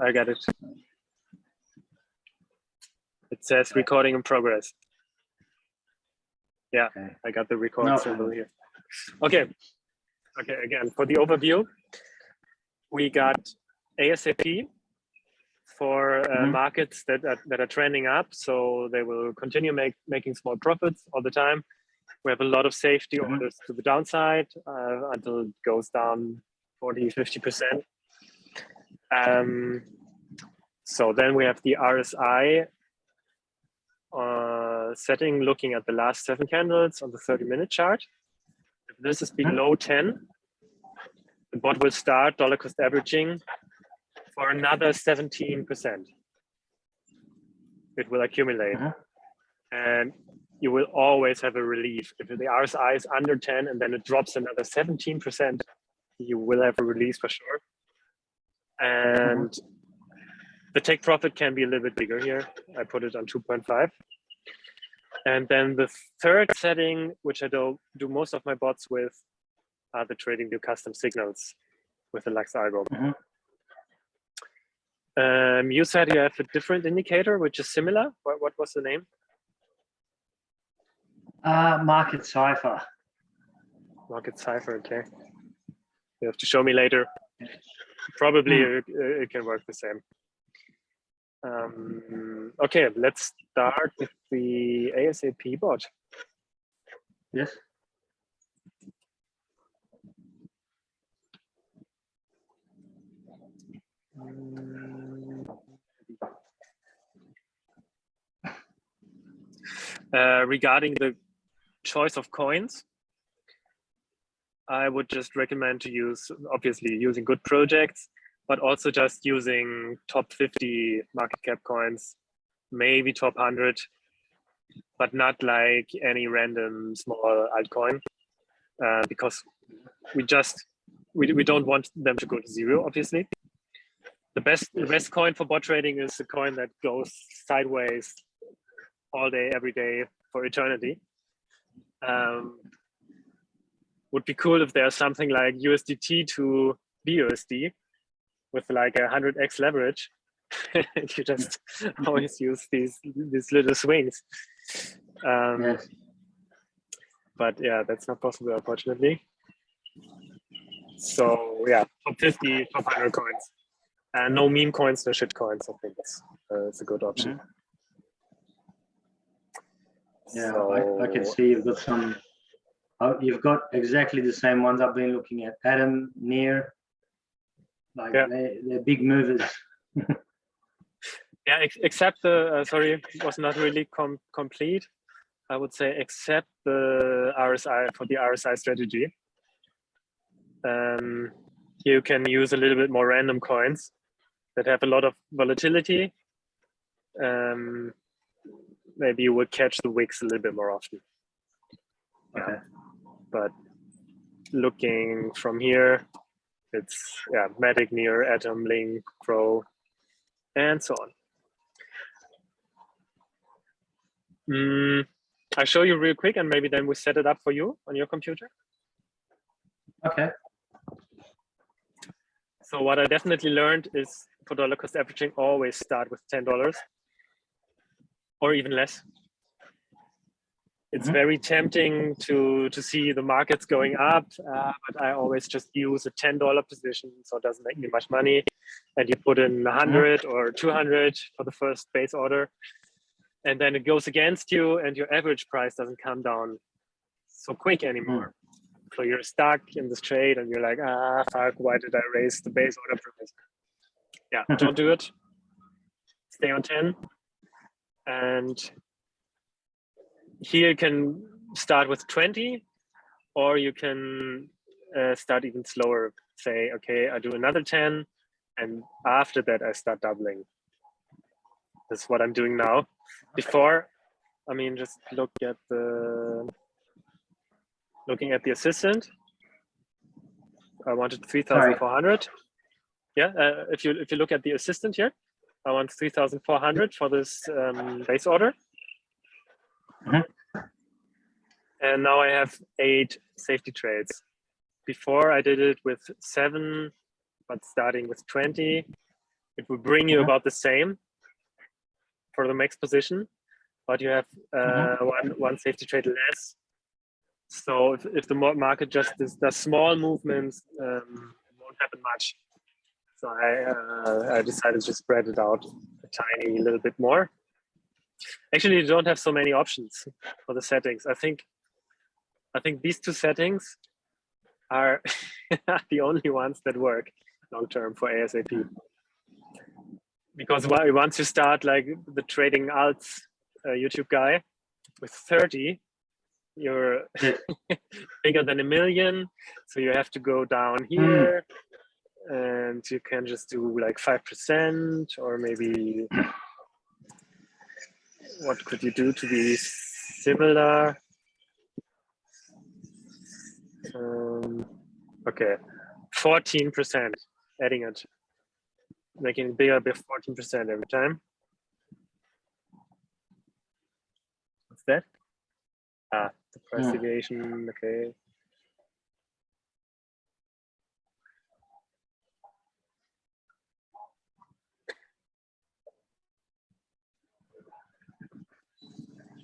I got it. It says recording in progress. Yeah, okay. I got the record symbol here. Okay. Okay, again, for the overview, we got ASAP for markets that are trending up, so they will continue making small profits all the time. We have a lot of safety orders to the downside until it goes down 40–50%. So then we have the RSI setting, looking at the last 7 candles on the 30-minute chart. If this is below 10, the bot will start dollar cost averaging for another 17%. It will accumulate. And you will always have a relief. If the RSI is under 10 and then it drops another 17%, you will have a release for sure. And the take profit can be a little bit bigger here. I put it on 2.5. And then the third setting, which I do most of my bots with, are the TradingView Custom Signals with the algo. You said you have a different indicator, which is similar. What was the name? Market Cipher. Market Cipher, okay. You have to show me later. Probably it can work the same. Okay, let's start with the ASAP bot. Yes. Regarding the choice of coins, I would just recommend to use, obviously, using good projects, but also just using top 50 market cap coins, maybe top 100, but not like any random small altcoin, because we don't want them to go to zero, obviously. The best coin for bot trading is a coin that goes sideways all day, every day for eternity. Would be cool if there's something like USDT to BUSD with like 100x leverage. You just always use these little swings. Yes. But yeah, that's not possible, unfortunately. So yeah, top 50, top 100 coins. No meme coins, no shit coins. I think it's a good option. Yeah, so, I can see you've got some. You've got exactly the same ones I've been looking at. Atom, Near, like they're big movers. Yeah, except the sorry, it was not really complete. I would say except the RSI for the RSI strategy. You can use a little bit more random coins that have a lot of volatility. Maybe you would catch the wicks a little bit more often. Okay. But looking from here, it's Matic, Near, Atom, Link, Crow, and so on. I'll show you real quick, and maybe then we set it up for you on your computer. Okay. So what I definitely learned is for dollar cost averaging, always start with $10 or even less. It's very tempting to see the markets going up, but I always just use a $10 position, so it doesn't make me much money. And you put in 100 or 200 for the first base order, and then it goes against you, and your average price doesn't come down so quick anymore. So you're stuck in this trade, and you're like, fuck, why did I raise the base order price? Yeah, don't do it. Stay on 10, and here you can start with 20, or you can start even slower. Say, okay, I do another 10, and after that I start doubling. That's what I'm doing now. Before, I mean, just looking at the assistant. I wanted 3,400. Yeah, if you look at the assistant here, I want 3,400 for this base order. And now I have 8 safety trades. Before I did it with 7, but starting with 20. it will bring you about the same for the max position, but you have one safety trade less. So if the market just does small movements, it won't happen much. So I decided to spread it out a tiny little bit more. Actually, you don't have so many options for the settings. I think these two settings are the only ones that work long term for ASAP. Because once you start like the trading alts YouTube guy with 30, you're bigger than 1 million. So you have to go down here and you can just do like 5% or maybe what could you do to be similar? Okay, 14%, adding it, making it bigger by 14% every time. What's that? Ah, the price deviation, okay.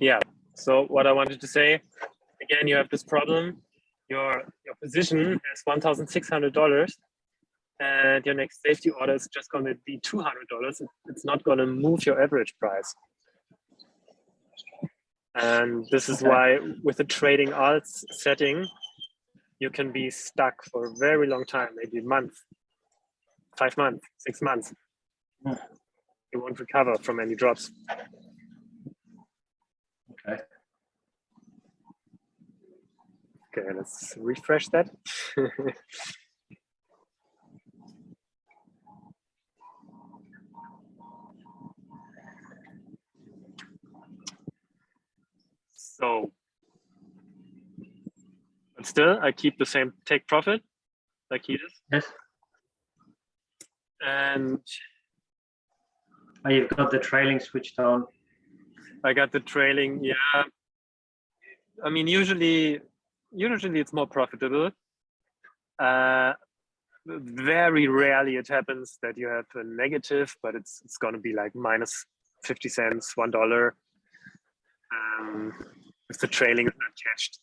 Yeah, so what I wanted to say, again, you have this problem. Your position has $1,600 and your next safety order is just going to be $200. It's not going to move your average price. And this is why with the trading alts setting, you can be stuck for a very long time, maybe a month, 5 months, 6 months. You won't recover from any drops. Okay, let's refresh that. So, but still, I keep the same take profit like he does. Yes. And you've got the trailing switched on. I got the trailing, yeah. I mean, usually it's more profitable. Very rarely it happens that you have a negative, but it's going to be like minus 50 cents, $1. If the trailing is not catched.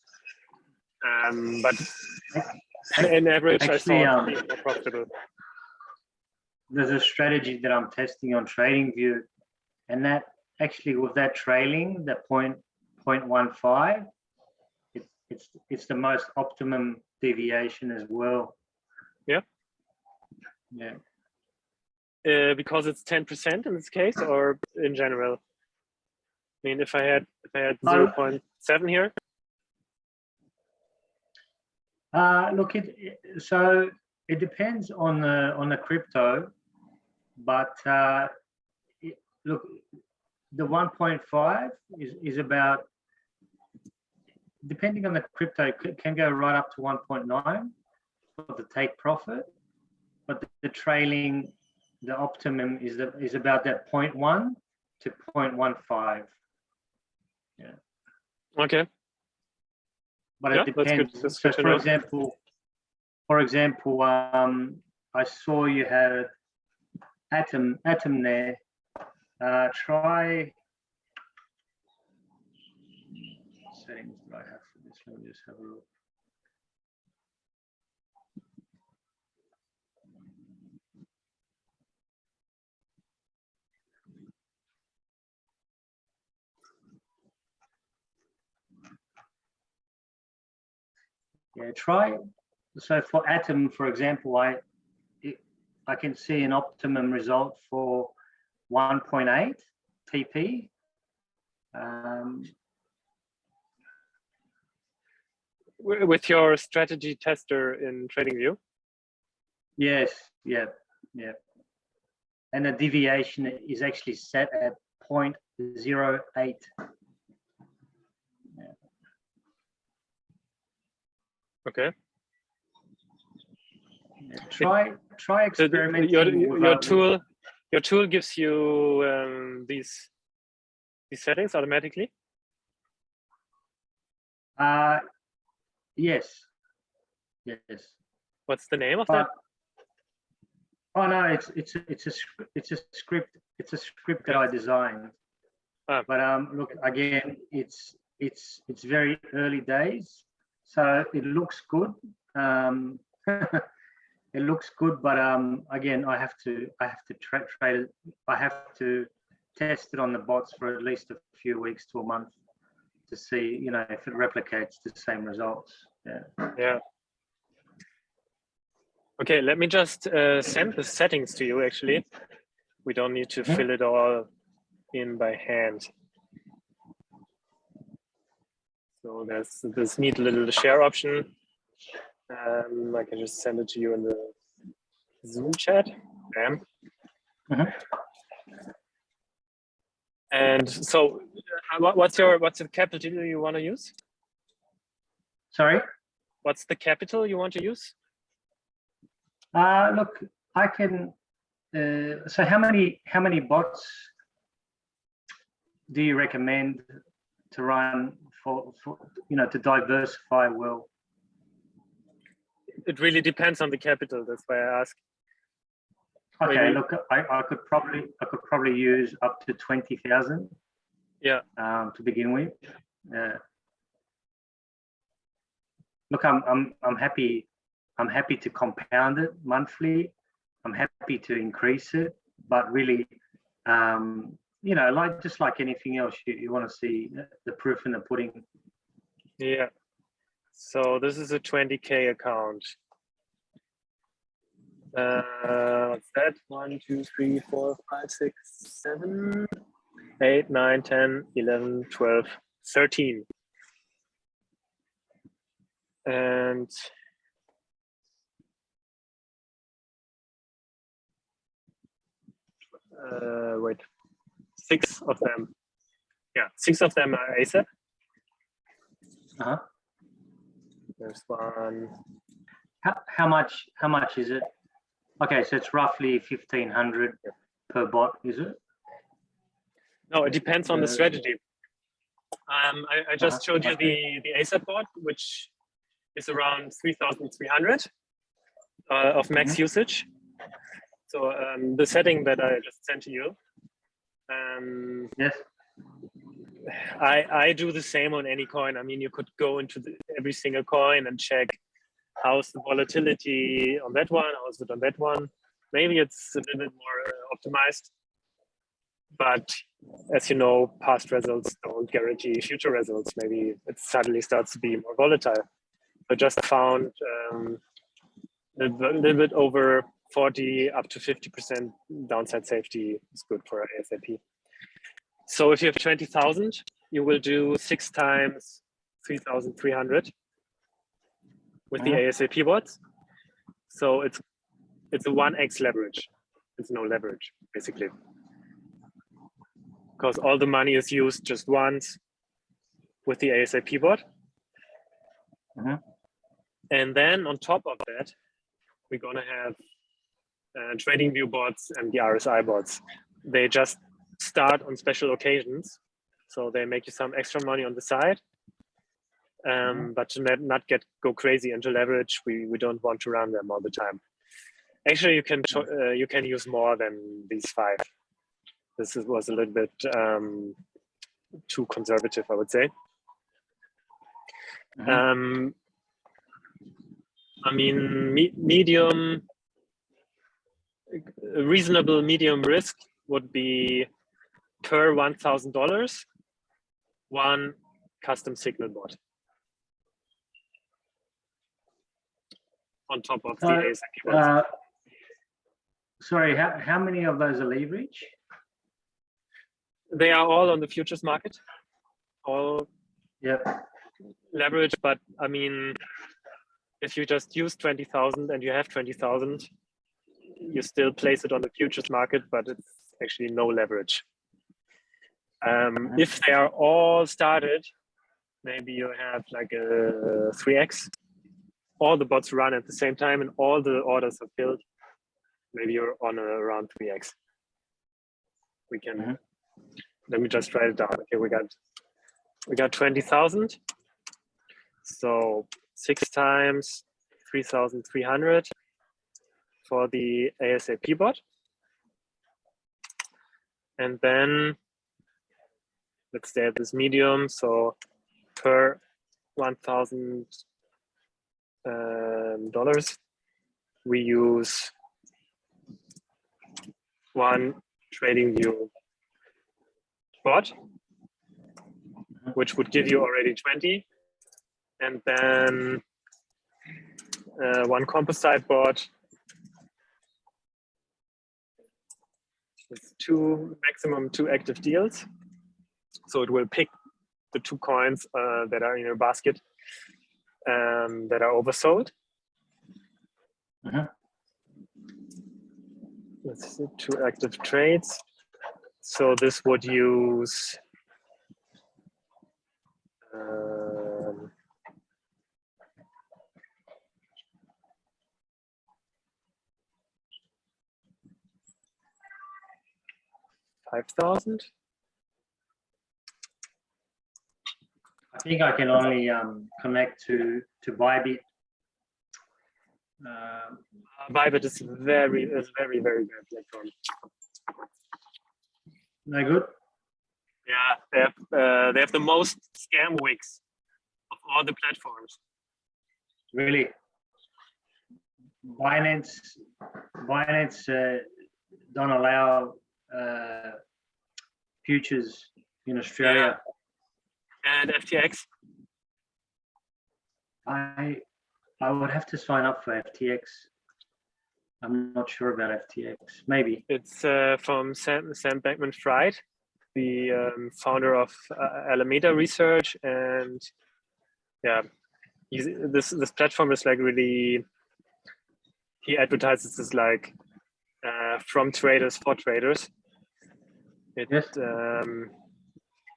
But in average, actually, I saw it being more profitable. There's a strategy that I'm testing on TradingView, and that actually with that trailing, the 0.15, it's the most optimum deviation as well. Yeah. Yeah. Because it's 10% in this case, or in general. I mean, if I had 0.7 here. Look, so it depends on the crypto, but look, the 1.5 is about, depending on the crypto, can go right up to 1.9 for the take profit, but the trailing, the optimum is about that 0.1 to 0.15. Yeah. Okay. But it depends. That's so good for example, I saw you had Atom there. Try settings that I have for this. Let me just have a look. Yeah, try. So for Atom, for example, I can see an optimum result for 1.8 TP. With your strategy tester in TradingView? Yes, yeah. And the deviation is actually set at 0.08. Okay. Yeah, try experimenting. Your tool gives you these settings automatically. Yes. What's the name of that? Oh no, it's a script. It's a script that I designed. Ah. But look, again, it's very early days, so it looks good. It looks good, but again, I have to trade it. I have to test it on the bots for at least a few weeks to a month to see, you know, if it replicates the same results. Yeah. Yeah. Okay, let me just send the settings to you. Actually, we don't need to fill it all in by hand. So there's this neat little share option. I can just send it to you in the Zoom chat. Bam. And so, what's the capital you want to use? Sorry. What's the capital you want to use? Look, I can. So how many bots do you recommend to run for you know, to diversify well? It really depends on the capital. That's why I ask. Okay, Maybe. look, I could probably use up to 20,000. Yeah. To begin with. Look, I'm happy. I'm happy to compound it monthly. I'm happy to increase it, but really, you know, like just like anything else, you want to see the proof in the pudding. Yeah. So this is a 20K account. What's that? 1, 2, 3, 4, 5, 6, 7, 8, 9, 10, 11, 12, 13. And wait, 6 of them. Yeah, 6 of them are ASAP. There's one. How much is it? Okay, so it's roughly 1,500 per bot, is it? No, it depends on the strategy. I just showed you the ASAP bot, which is around 3,300 of max usage. So the setting that I just sent to you. Yes. I do the same on any coin. I mean, you could go into every single coin and check how's the volatility on that one, how's it on that one. Maybe it's a little bit more optimized, but as you know, past results don't guarantee future results. Maybe it suddenly starts to be more volatile. I just found a little bit over 40 up to 50% downside safety is good for ASAP. So if you have 20,000, you will do 6 times 3,300 with the ASAP bots. So it's a 1x leverage. It's no leverage, basically. Because all the money is used just once with the ASAP bot. And then on top of that, we're gonna have TradingView bots and the RSI bots. They just start on special occasions. So they make you some extra money on the side. But to not go crazy into leverage, we don't want to run them all the time. Actually, you can use more than these 5. This was a little bit too conservative, I would say. I mean, reasonable medium risk would be per $1,000, 1 custom signal bot on top of the ASAP bots. Sorry, how many of those are leverage? They are all on the futures market, all leverage. But I mean, if you just use 20,000 and you have 20,000, you still place it on the futures market, but it's actually no leverage. If they are all started, maybe you have like a 3x. All the bots run at the same time and all the orders are filled. Maybe you're on around 3x. We can. Let me just write it down. Okay, we got 20,000. So 6 times 3,300 for the ASAP bot. And then let's stay at this medium. So per $1,000, we use one TradingView bot, which would give you already 20. And then one composite bot with maximum two active deals. So it will pick the 2 coins that are in your basket that are oversold. Let's see, 2 active trades. So this would use $5,000. I think I can only connect to Bybit. Bybit is very bad platform. No good. Yeah, they have the most scam wicks of all the platforms. Really. Binance don't allow futures in Australia. And FTX. I would have to sign up for FTX. I'm not sure about FTX. Maybe. It's from Sam Bankman-Fried, the founder of Alameda Research, and yeah, this platform is like really. He advertises this like from traders for traders. Yes.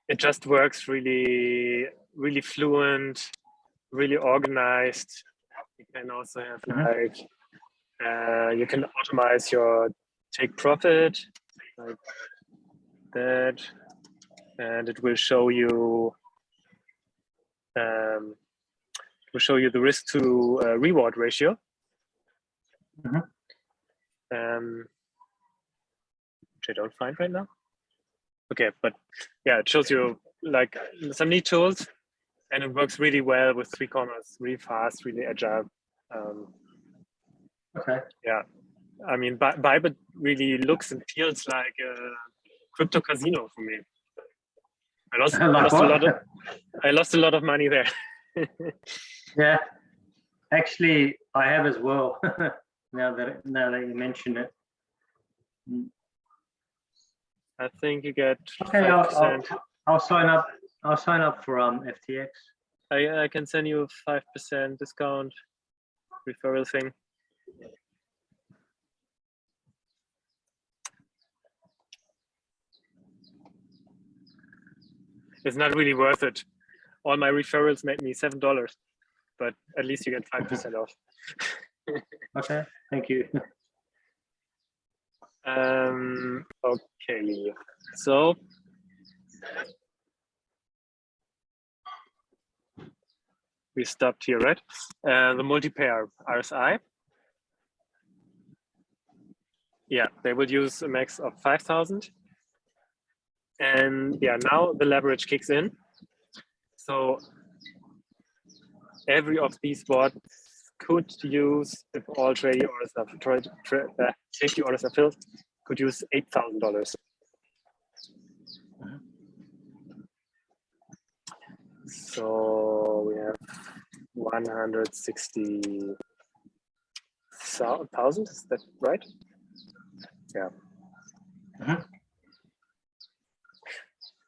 It just works really fluent, really organized. You can also have like you can automate your take profit like that, and it will show you the risk to reward ratio. Which I don't find right now. Okay, but yeah, it shows you like some neat tools, and it works really well with 3Commas, really fast, really agile. Okay. Yeah, I mean, Bybit really looks and feels like a crypto casino for me. I lost a lot of money there. Yeah, actually, I have as well. now that you mention it. I think you get okay. 5%. I'll sign up. I'll sign up for FTX. I can send you a 5% discount referral thing. It's not really worth it. All my referrals made me $7, but at least you get 5% off. Okay, thank you. Okay, so we stopped here, right? The multi-pair RSI. Yeah, they would use a max of 5,000. And yeah, now the leverage kicks in. So every of these bots could use, if all trading orders are safety orders are filled, could use $8,000. So we have 160,000. Is that right? Yeah.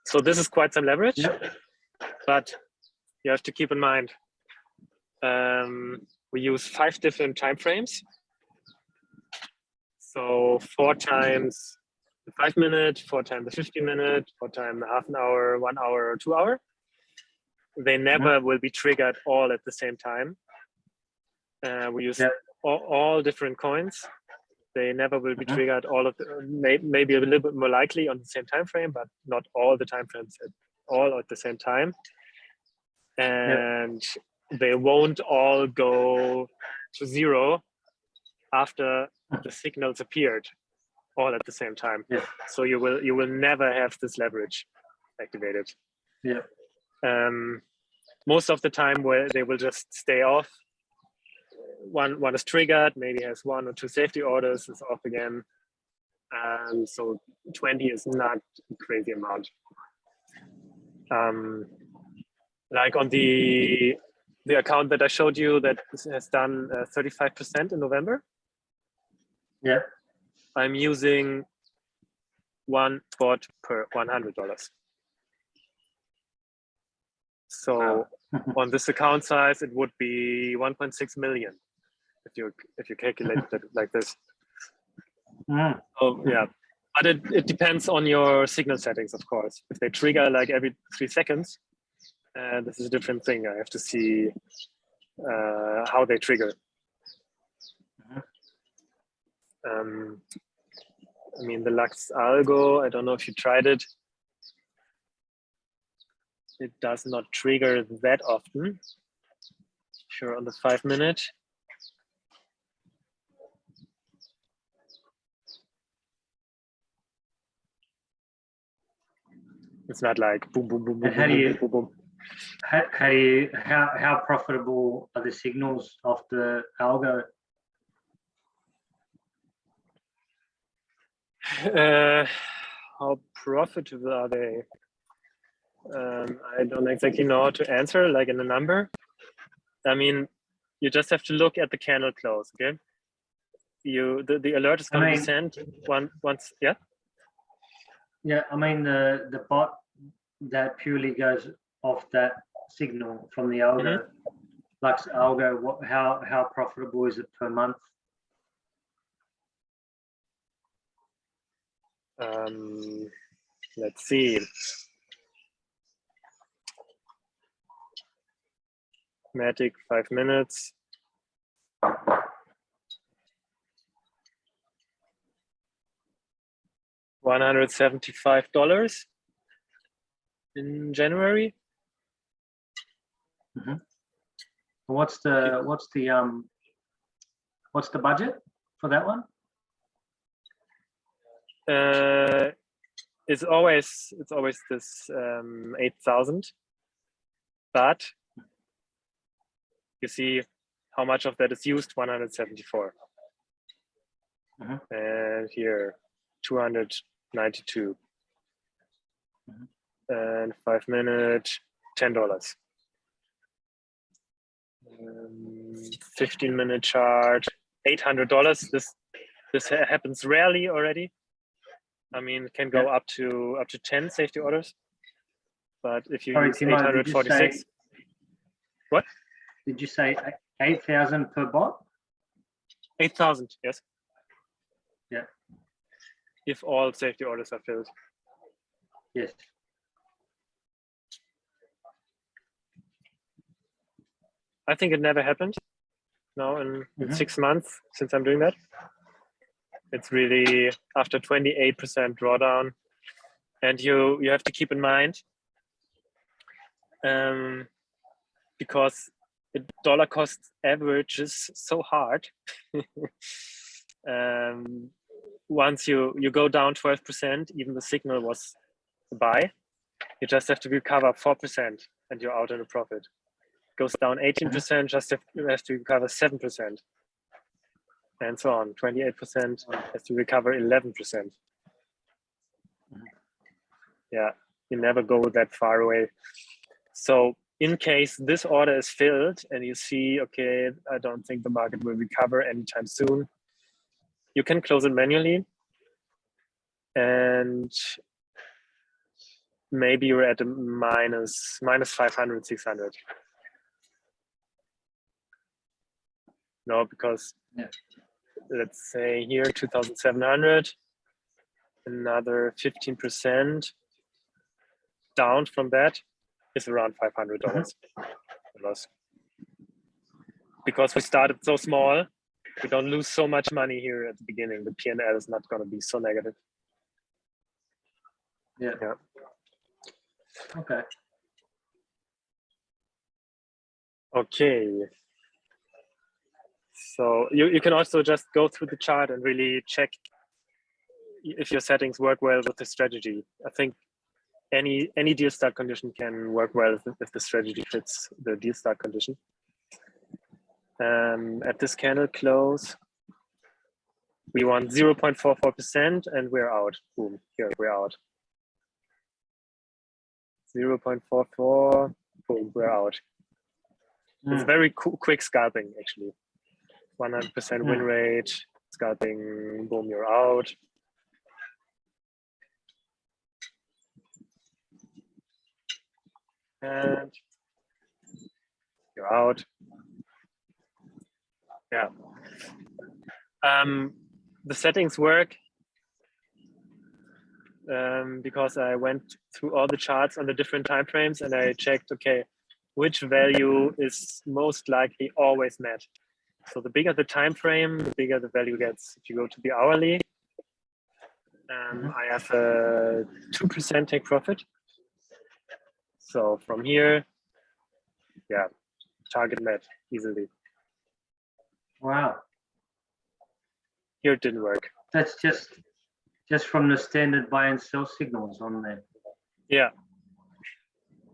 So this is quite some leverage, but you have to keep in mind we use 5 different time frames. So 4 times the 5 minute, 4 times the 50 minute, 4 times the half an hour, 1 hour, or 2 hour. They never will be triggered all at the same time. We use all different coins. They never will be triggered all of the, maybe a little bit more likely on the same time frame, but not all the time frames all at the same time. And they won't all go to 0 after the signals appeared all at the same time. Yeah. So you will never have this leverage activated. Yeah. Most of the time where they will just stay off. One is triggered, maybe has 1 or 2 safety orders, is off again. So 20 is not a crazy amount. Like on the account that I showed you that has done 35% in November. Yeah. I'm using 1 bot per $100. So on this account size, it would be 1.6 million if you calculate it like this. Oh yeah, but it depends on your signal settings, of course. If they trigger like every 3 seconds, this is a different thing. I have to see how they trigger. I mean, the Lux algo, I don't know if you tried it. It does not trigger that often. Sure, on the 5-minute. It's not like boom, boom, boom, boom, boom, boom, boom. How profitable are the signals of the algo? How profitable are they? I don't exactly know how to answer, like in a number. I mean, you just have to look at the candle close, okay? The alert is going to be sent once, yeah? Yeah, I mean, the bot that purely goes off that signal from the algo, Lux algo, how profitable is it per month? Let's see. Matic 5 minutes. $175 in January. What's the budget for that one? It's always this 8,000, but you see how much of that is used. 174, and here 292, and 5 minute $10. 15-minute chart $800. This happens rarely already. I mean, it can go up to 10 safety orders, but if you use 846, what did you say? 8,000 per bot? 8,000, yes. Yeah. If all safety orders are filled. Yes. I think it never happened now in 6 months since I'm doing that. It's really after 28% drawdown. And you have to keep in mind, because the dollar cost average is so hard. Once you go down 12%, even the signal was a buy, you just have to recover 4% and you're out in a profit. Goes down 18%, just has to recover 7%, and so on. 28% has to recover 11%. Yeah, you never go that far away. So in case this order is filled and you see, okay, I don't think the market will recover anytime soon, you can close it manually, and maybe you're at a minus 500, 600. No, because let's say here 2,700, another 15% down from that is around $500 loss. Because we started so small, we don't lose so much money here at the beginning. The P&L is not going to be so negative. Yeah. Okay. Okay. So you can also just go through the chart and really check if your settings work well with the strategy. I think any deal start condition can work well if the strategy fits the deal start condition. At this candle close, we want 0.44% and we're out. Boom, here we're out. 0.44, boom, we're out. It's very quick scalping, actually. 100% win rate, scalping, boom, you're out. And you're out. Yeah. The settings work because I went through all the charts on the different time frames and I checked, okay, which value is most likely always met. So the bigger the time frame, the bigger the value gets. If you go to the hourly, I have a 2% take profit. So from here, yeah, target met easily. Wow. Here it didn't work. That's just from the standard buy and sell signals on there. Yeah.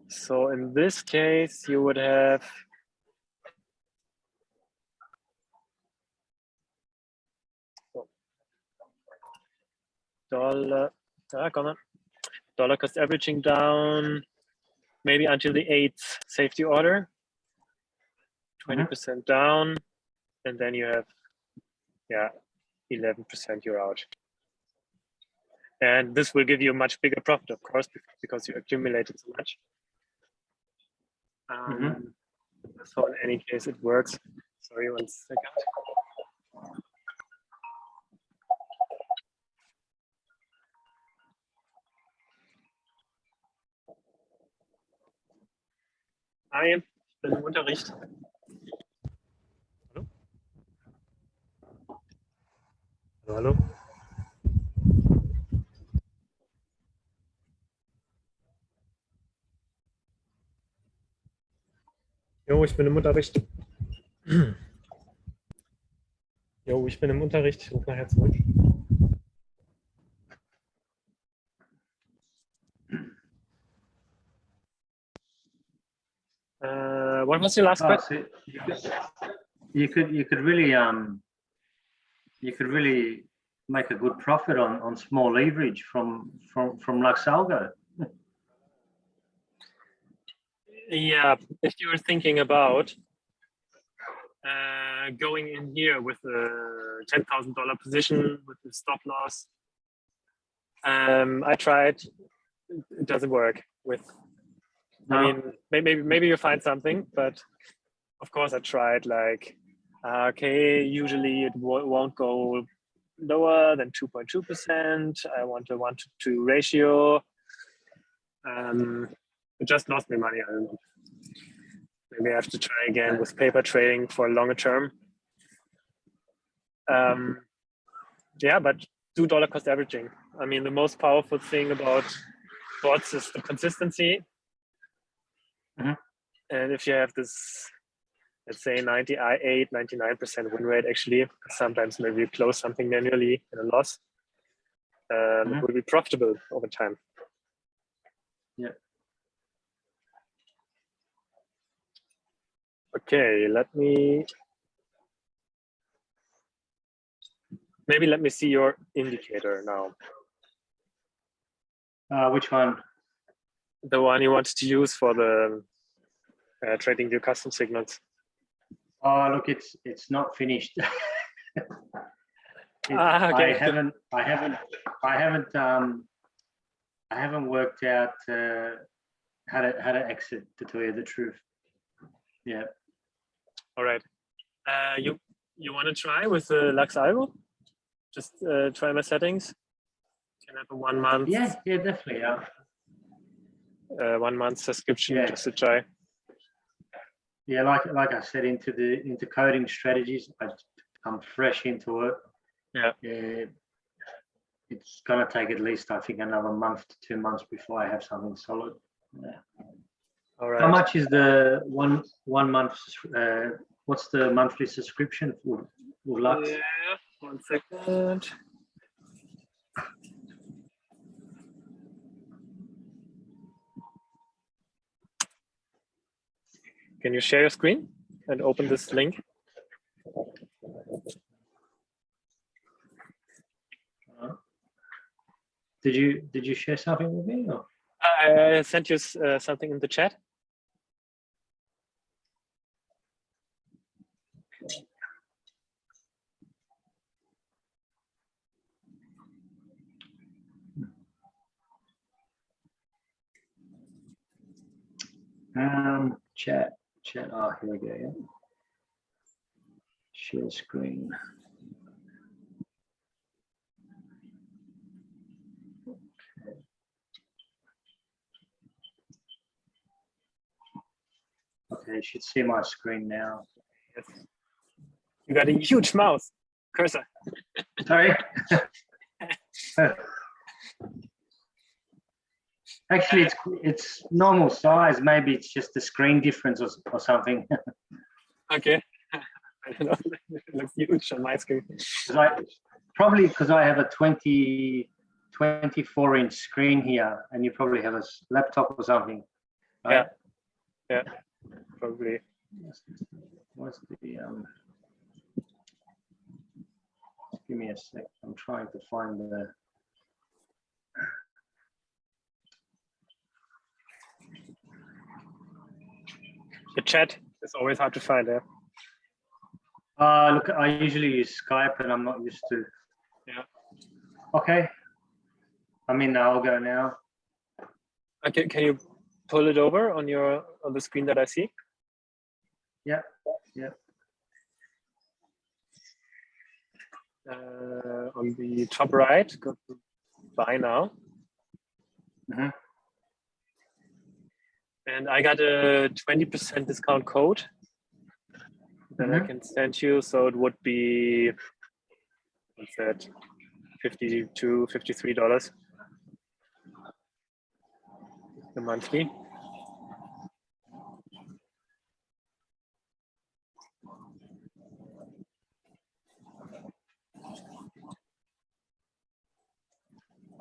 So in this case, you would have dollar cost averaging down maybe until the 8th safety order, 20% down, and then you have 11% you're out. And this will give you a much bigger profit, of course, because you accumulated so much. So in any case, it works. Sorry, 1 second. Hi, ich bin im Unterricht. Hallo? Hallo? Jo, ich bin im Unterricht. Jo, ich bin im Unterricht. Ich rufe nachher zurück. What was your last question? So you could really make a good profit on small leverage from BlockAlgo. Yeah, if you were thinking about going in here with a $10,000 position with the stop loss, I tried. It doesn't work with. No. I mean, maybe you find something, but of course I tried. Like, okay, usually it won't go lower than 2.2%. I want a 1-to-2 ratio. It just lost me money. I don't know. Maybe I have to try again with paper trading for a longer term. Yeah, but do dollar cost averaging. I mean, the most powerful thing about bots is the consistency. And if you have this, let's say 99% win rate, actually, sometimes maybe you close something manually in a loss, it will be profitable over time. Yeah. Okay, let me see your indicator now. Which one? The one you wanted to use for the TradingView Custom Signals. Oh, look, it's not finished. Okay. I haven't worked out how to exit, to tell you the truth. Yeah. All right. You want to try with the BlockAlgo? Just try my settings. Can have a 1 month. Yeah, definitely. Yeah. 1 month subscription just to try. Yeah, like I said, into coding strategies, I'm fresh into it. Yeah. It's gonna take at least, I think, another month to 2 months before I have something solid. Yeah. All right. How much is the one month what's the monthly subscription for Lux? Yeah, 1 second. Can you share your screen and open this link? Did you share something with me? Or? I sent you something in the chat. Chat. Oh, here we go. Yeah. Share screen. Okay, you should see my screen now. Yes. You got a huge mouse cursor. Sorry. Actually, it's normal size. Maybe it's just the screen difference or something. Okay. I don't know. It looks huge on my screen. Probably because I have a 24-inch screen here, and you probably have a laptop or something. Right? Yeah, probably. What's the give me a sec. I'm trying to find the chat is always hard to find. Yeah. Look, I usually use Skype, and I'm not used to. Yeah. Okay. I'm in the algo now. Okay, can you pull it over on the screen that I see? Yeah. On the top right, go to buy now. Mm-hmm. And I got a 20% discount code that I can send you. So it would be, what's that, $52, $53 a monthly.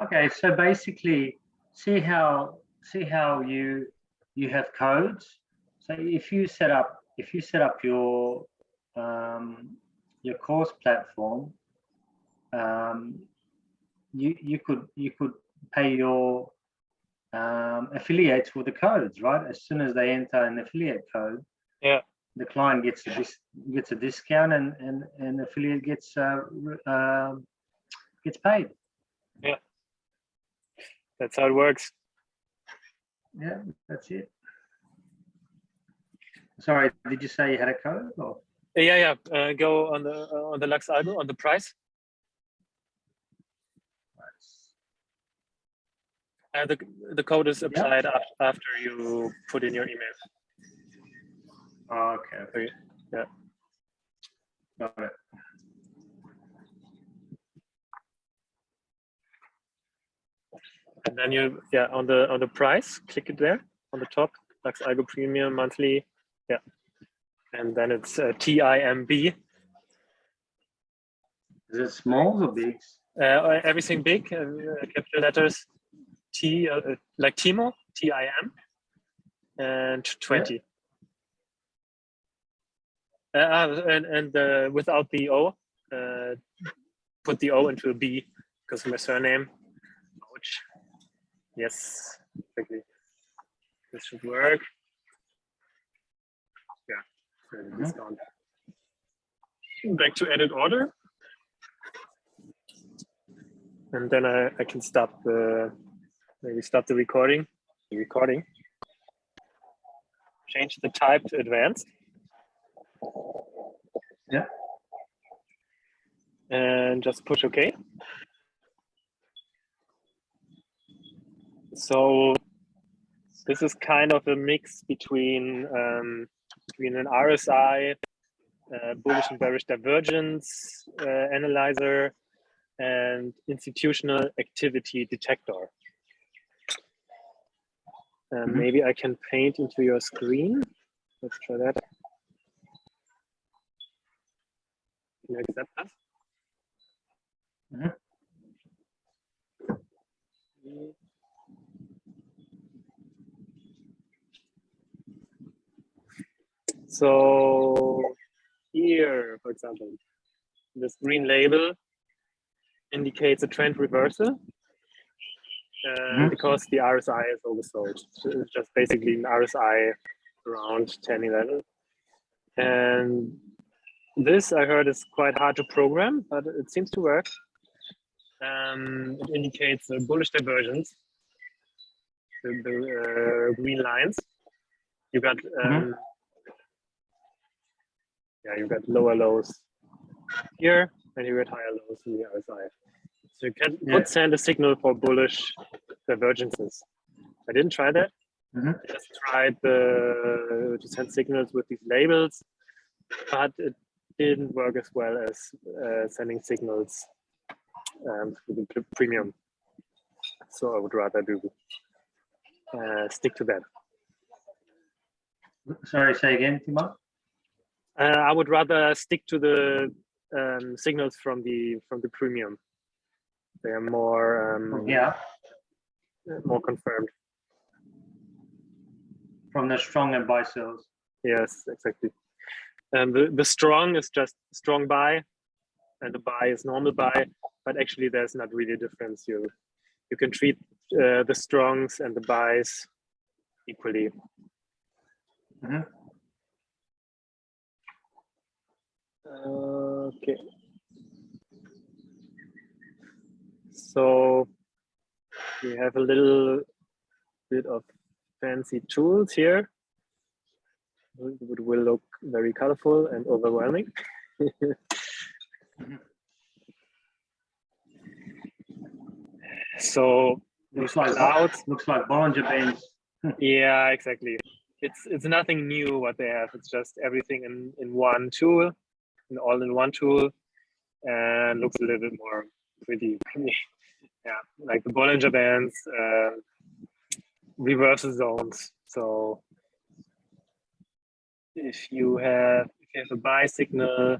Okay, so basically, see how you have codes. So if you set up your course platform, you could pay your affiliates with the codes, right? As soon as they enter an affiliate code, yeah, the client gets a discount, and affiliate gets paid. Yeah, that's how it works. Yeah, that's it. Sorry, did you say you had a code? Or? Yeah. Go on the Lux algo on the price. The code is applied after you put in your email. Oh, okay. Yeah. Got it. And then on the price, click it there on the top, Lux Algo Premium monthly. Yeah. And then it's TIMB. Is it smalls or bigs? Everything big, capital letters. T like Timo, TIM, and 20. Yeah. And without the O, put the O into a B because of my surname. Ouch. Yes, exactly. This should work. Yeah, discount. Back to edit order. And then I can stop maybe stop the recording. Change the type to advanced. Yeah. And just push OK. So this is kind of a mix between an RSI, bullish and bearish divergence analyzer, and institutional activity detector. Maybe I can paint into your screen. Let's try that. Can you accept that? Mhm. So here, for example, this green label indicates a trend reversal because the RSI is oversold. So it's just basically an RSI around 10, 11. And this I heard is quite hard to program, but it seems to work. It indicates bullish divergence, the green lines. You got yeah, you got lower lows here, and you get higher lows in the RSI. So you can send a signal for bullish divergences. I didn't try that. I just tried to send signals with these labels, but it didn't work as well as sending signals through the premium. So I would rather do stick to that. Sorry, say again, Timo? I would rather stick to the signals from the premium. They are more more confirmed. From the strong and buy sells. Yes, exactly. And the strong is just strong buy, and the buy is normal buy. But actually, there's not really a difference. You can treat the strongs and the buys equally. Okay. So we have a little bit of fancy tools here. It will look very colorful and overwhelming. So looks like clouds. Looks like Bollinger Bands. Yeah, exactly. It's nothing new what they have. It's just everything in one tool, an all-in-one tool, and looks a little bit more pretty. Yeah, like the Bollinger Bands, reversal zones. So if you have a buy signal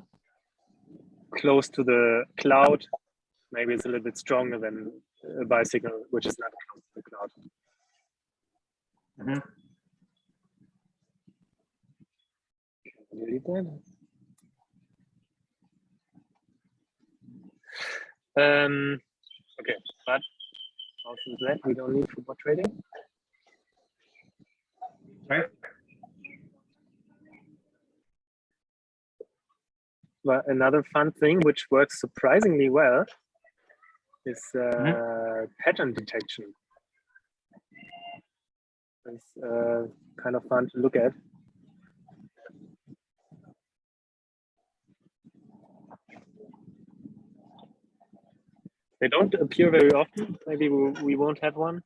close to the cloud, maybe it's a little bit stronger than a buy signal which is not close to the cloud. Delete that. Okay, but also that we don't need for bot trading. Right. But another fun thing which works surprisingly well is pattern detection. It's kind of fun to look at. They don't appear very often. Maybe we won't have one.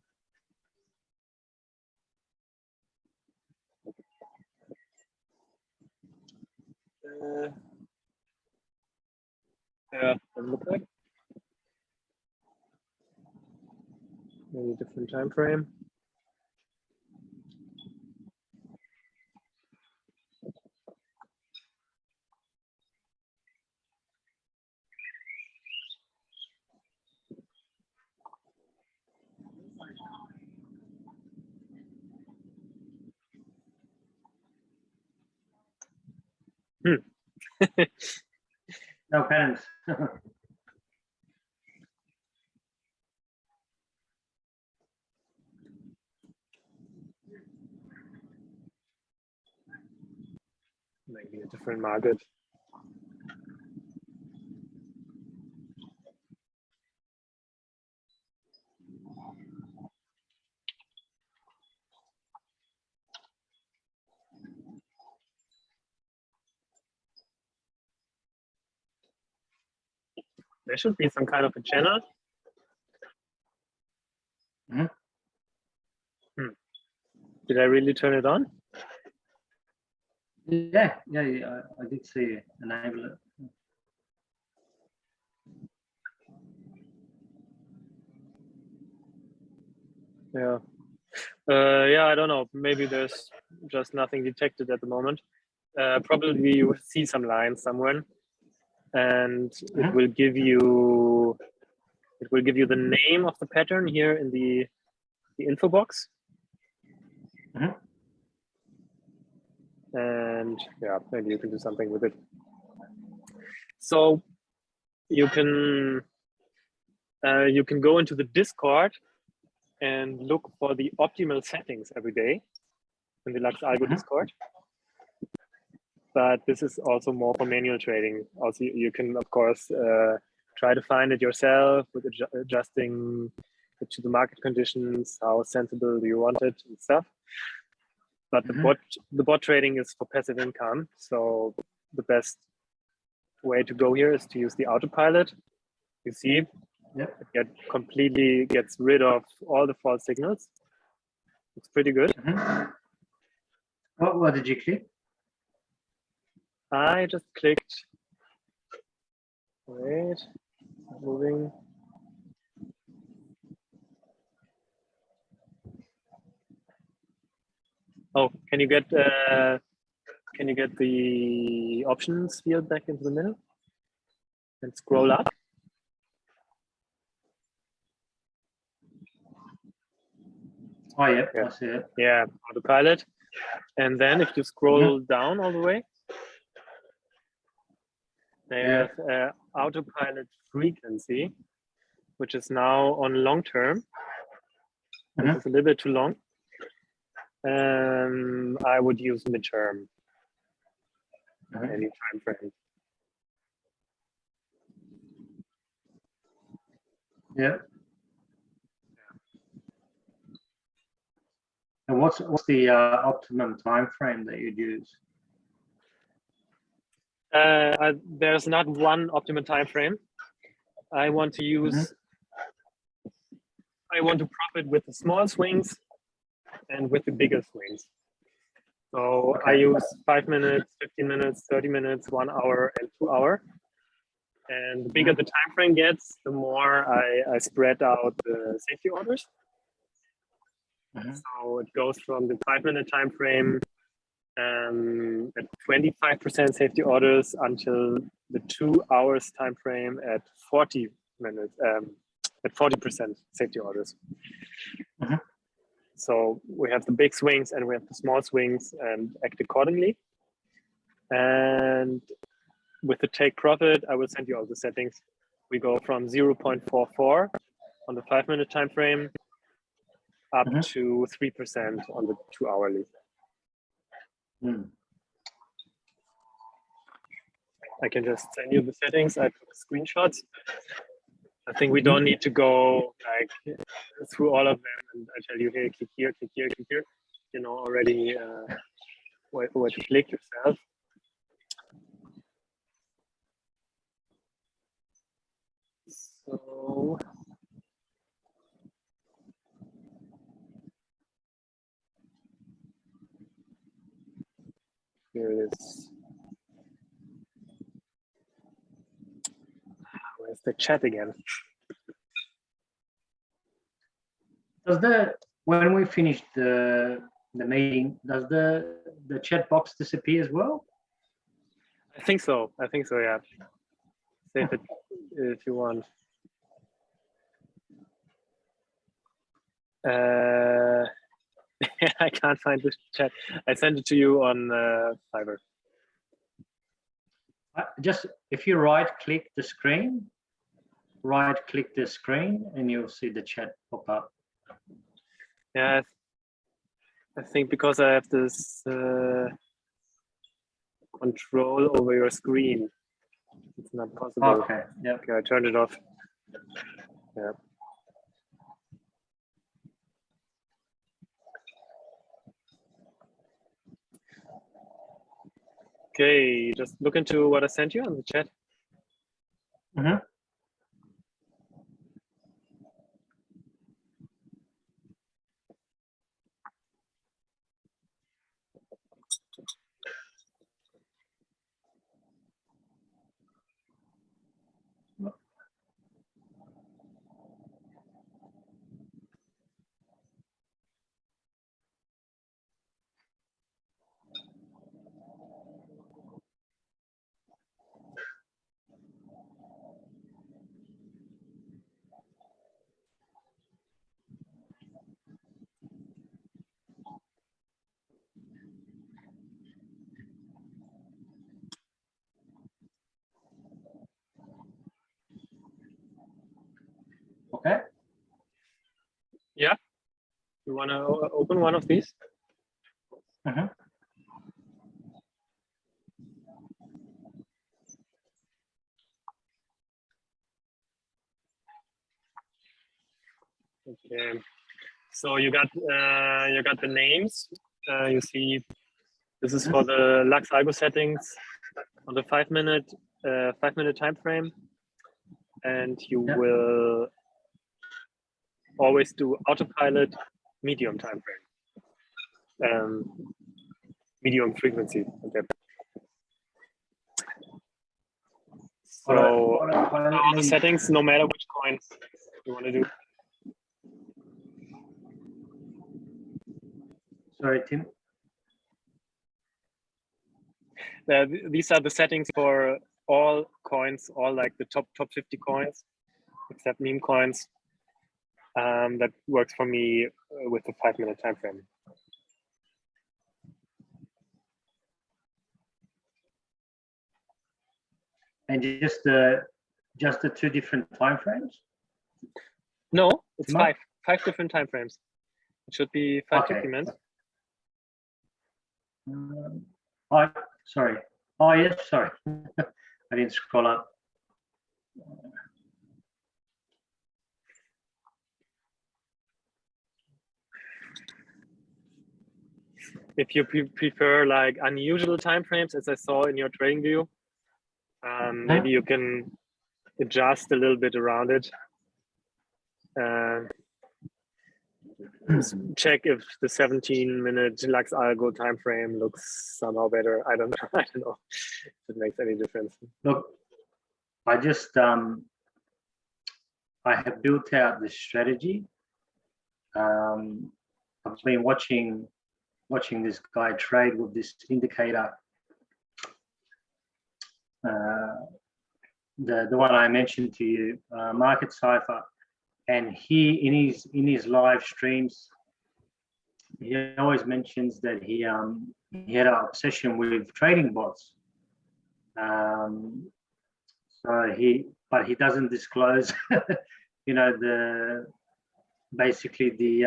Yeah, doesn't look like. Maybe a different time frame. No patterns. Maybe a different market. There should be some kind of a channel. Did I really turn it on? Yeah, I did see it. Enable it. Yeah. Yeah, I don't know. Maybe there's just nothing detected at the moment. Probably you will see some lines somewhere. and it will give you the name of the pattern here in the info box. And yeah, maybe you can do something with it. So you can go into the Discord and look for the optimal settings every day in the BlockAlgo Discord. But this is also more for manual trading. Also, you can, of course, try to find it yourself with adjusting it to the market conditions, how sensible do you want it and stuff. But the bot trading is for passive income. So the best way to go here is to use the Autopilot. You see, it completely gets rid of all the false signals. It's pretty good. What did you click? I just clicked. Wait, moving. Oh, can you get the options field back into the middle and scroll up? Oh yeah, I see it. Yeah, Autopilot. And then if you scroll down all the way, there's Autopilot frequency, which is now on long term. This is a little bit too long. I would use midterm, any time frame. Yeah. And what's the optimum time frame that you'd use? There's not one optimum time frame. I want to use. I want to profit with the small swings and with the bigger swings. So I use 5 minutes, 15 minutes, 30 minutes, 1 hour, and 2 hour. And the bigger the time frame gets, the more I spread out the safety orders. So it goes from the 5 minute time frame at 25% safety orders until the 2 hours time frame at 40 minutes at 40% safety orders. So we have the big swings and we have the small swings and act accordingly. And with the take profit, I will send you all the settings. We go from 0.44 on the 5 minute time frame up to 3% on the 2 hourly. I can just send you the settings. I took screenshots. I think we don't need to go like through all of them and I tell you, hey, click here, click here, click here. You know already where to click yourself. So here it is. Where's the chat again? When we finish the meeting, does the chat box disappear as well? I think so. Yeah. Save it if you want. I can't find the chat. I sent it to you on Fiverr. Just if you right-click the screen, and you'll see the chat pop up. Yeah, I think because I have this control over your screen, it's not possible. Okay. Yeah. Okay, I turned it off. Yeah. Okay, just look into what I sent you on the chat. Yeah, you want to open one of these? Mm-hmm. Okay. So you got the names. You see, this is for the Lux algo settings on the 5 minute time frame, and you will always do autopilot medium time frame, medium frequency. Okay. So all the settings, no matter which coins you want to do. Sorry, Tim. These are the settings for all coins, all like the top 50 coins, except meme coins. That works for me with the 5 minute time frame. And just the 2 different time frames? No, it's five different time frames. It should be 5 documents. Oh, sorry. Oh, yes, sorry. I didn't scroll up. If you prefer like unusual time frames, as I saw in your TradingView, maybe you can adjust a little bit around it. Check if the 17-minute Lux algo time frame looks somehow better. I don't know if it makes any difference. Look, I just I have built out this strategy. I've been watching this guy trade with this indicator. The one I mentioned to you, Market Cipher, and he in his live streams, he always mentions that he had an obsession with trading bots. So he doesn't disclose, you know, basically the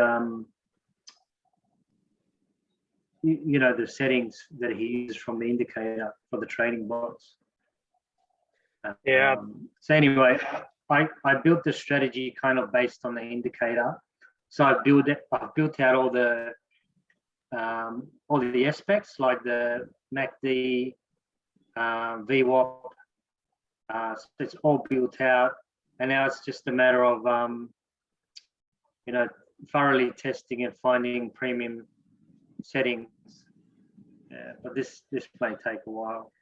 you know, the settings that he uses from the indicator for the trading bots. Yeah. So anyway, I built the strategy kind of based on the indicator. So I've built out all the aspects like the MACD, VWAP. So it's all built out, and now it's just a matter of you know, thoroughly testing and finding premium settings. But this may take a while.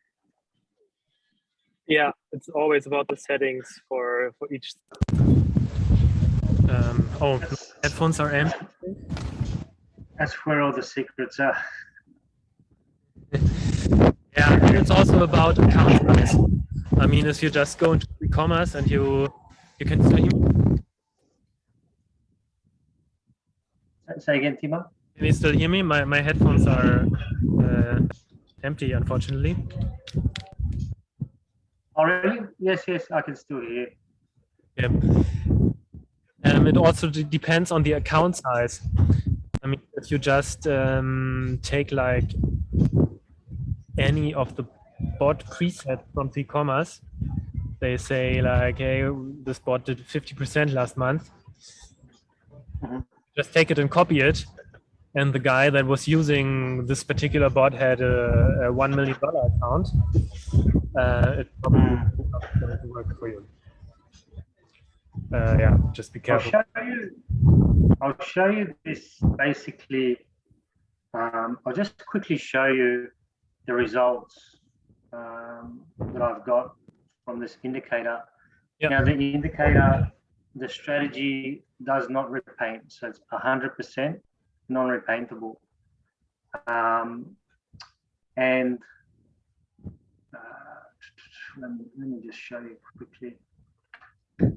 Yeah, it's always about the settings for each. Oh, headphones are empty. That's where all the secrets are. Yeah, and it's also about account size. I mean, if you just go into 3Commas and you can see. Say again, Timo? Can you still hear me? My headphones are empty, unfortunately. Oh, really? Yes, I can still hear. Yeah. It also depends on the account size. I mean, if you just take like any of the bot presets from 3Commas, they say like, hey, this bot did 50% last month. Mm-hmm. Just take it and copy it. And the guy that was using this particular bot had a $1 million account. It's probably not going to work for you. Yeah, just be careful. I'll show you this basically. I'll just quickly show you the results that I've got from this indicator. Yep. Now the indicator, the strategy does not repaint, so it's 100% non-repaintable. And let me just show you quickly.